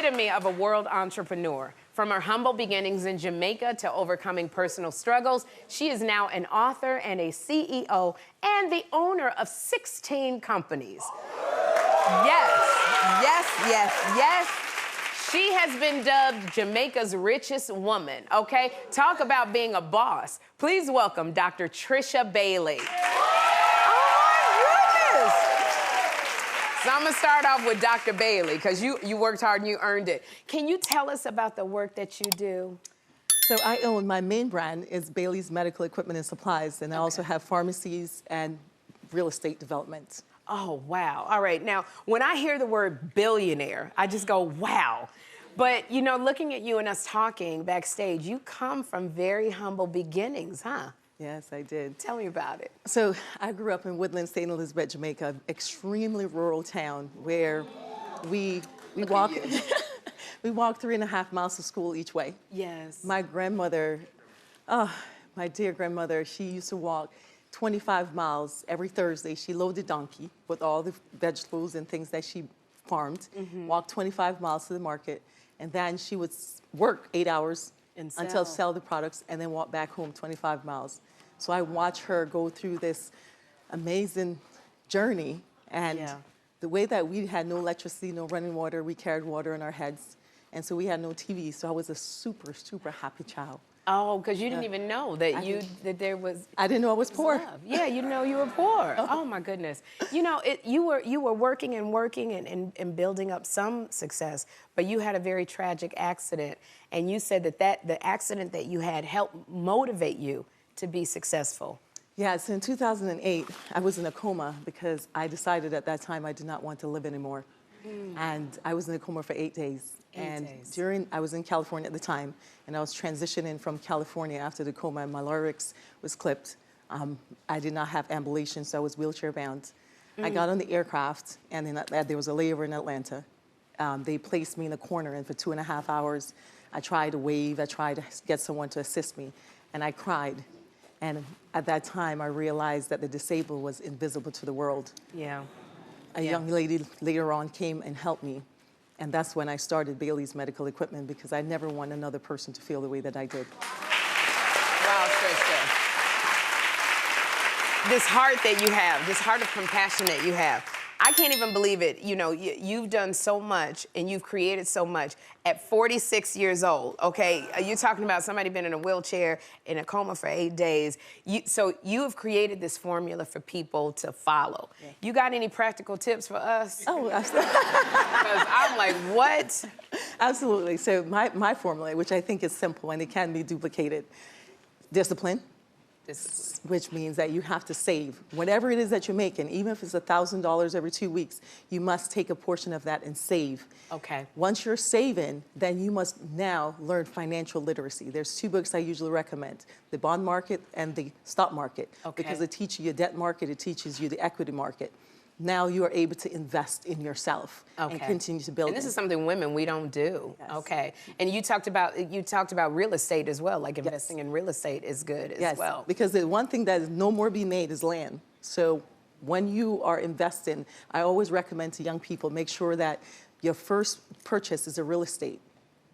epitome of a world entrepreneur. From her humble beginnings in Jamaica to overcoming personal struggles, she is now an author and a CEO and the owner of 16 companies. Yes. She has been dubbed Jamaica's richest woman, okay? Talk about being a boss. Please welcome Dr. Trisha Bailey. So I'm gonna start off with Dr. Bailey, because you worked hard and you earned it. Can you tell us about the work that you do? So I own, my main brand is Bailey's Medical Equipment and Supplies, and I also have pharmacies and real estate development. Oh, wow. All right, now, when I hear the word billionaire, I just go, wow. But, you know, looking at you and us talking backstage, you come from very humble beginnings, huh? Yes, I did. Tell me about it. So I grew up in Woodland, St. Elizabeth, Jamaica, extremely rural town where we walk we walk 3.5 miles to school each way. Yes. My grandmother, my dear grandmother, she used to walk 25 miles every Thursday. She loaded donkey with all the vegetables and things that she farmed, walked 25 miles to the market, and then she would work 8 hours until sell the products and then walk back home 25 miles. So I watched her go through this amazing journey, and the way that we had no electricity, no running water, we carried water in our heads, and so we had no TV, so I was a super, super happy child. Oh, because you didn't even know that there was. I didn't know I was poor. Love. Yeah, you know you were poor. Oh my goodness. You know, you were working and building up some success, but you had a very tragic accident, and you said that the accident that you had helped motivate you to be successful. Yes, in 2008, I was in a coma because I decided at that time I did not want to live anymore. And I was in a coma for 8 days. I was in California at the time, and I was transitioning from California after the coma, and my larynx was clipped. I did not have ambulation, so I was wheelchair bound. I got on the aircraft, and then there was a layover in Atlanta. They placed me in a corner, and for 2.5 hours, I tried to wave, I tried to get someone to assist me, and I cried. And at that time, I realized that the disabled was invisible to the world. Yeah. A young lady later on came and helped me. And that's when I started Bailey's Medical Equipment, because I never want another person to feel the way that I did. Wow, Trisha. This heart that you have, this heart of compassion that you have, I can't even believe it. You know, you've done so much and you've created so much at 46 years old, okay? You're talking about somebody been in a wheelchair, in a coma for 8 days. So you have created this formula for people to follow. Yeah. You got any practical tips for us? Oh, absolutely. Because I'm like, what? Absolutely. So my formula, which I think is simple and it can be duplicated, discipline. Which means that you have to save. Whatever it is that you're making, even if it's $1,000 every 2 weeks, you must take a portion of that and save. Okay. Once you're saving, then you must now learn financial literacy. There's 2 books I usually recommend, The Bond Market and The Stock Market. Okay. Because it teaches you debt market, it teaches you the equity market. Now you are able to invest in yourself and continue to build. And this is something women, we don't do. Yes. Okay. And you talked about real estate as well, like investing in real estate is good as well. Because the one thing that is no more be made is land. So when you are investing, I always recommend to young people, make sure that your first purchase is a real estate,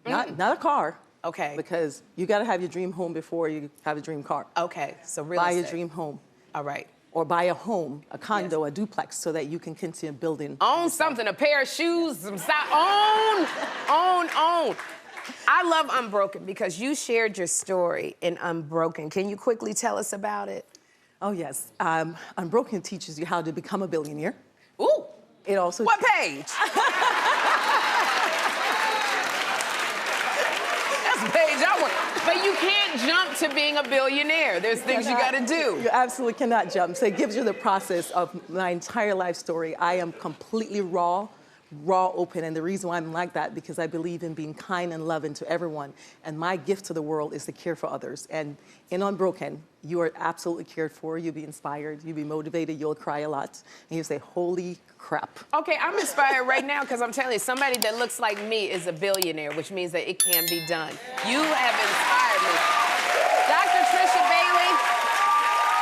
not a car. Okay. Because you got to have your dream home before you have a dream car. Okay, so real estate. Buy your dream home. All right. Or buy a home, a condo, a duplex, so that you can continue building. Own something, a pair of shoes, some own. I love Unbroken because you shared your story in Unbroken. Can you quickly tell us about it? Oh, yes. Unbroken teaches you how to become a billionaire. Ooh. It also... What page? That's the page I want. But you can't jump to being a billionaire. There's things you gotta do. You absolutely cannot jump. So it gives you the process of my entire life story. I am completely raw, open, and the reason why I'm like that, because I believe in being kind and loving to everyone, and my gift to the world is to care for others. And in Unbroken, you are absolutely cared for, you'll be inspired, you'll be motivated, you'll cry a lot, and you'll say, holy crap. Okay, I'm inspired right now because I'm telling you, somebody that looks like me is a billionaire, which means that it can be done. You have inspired me. Dr. Trisha Bailey,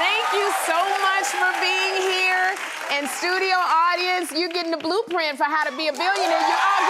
thank you so much for being here. And studio audience, you're getting the blueprint for how to be a billionaire. You're all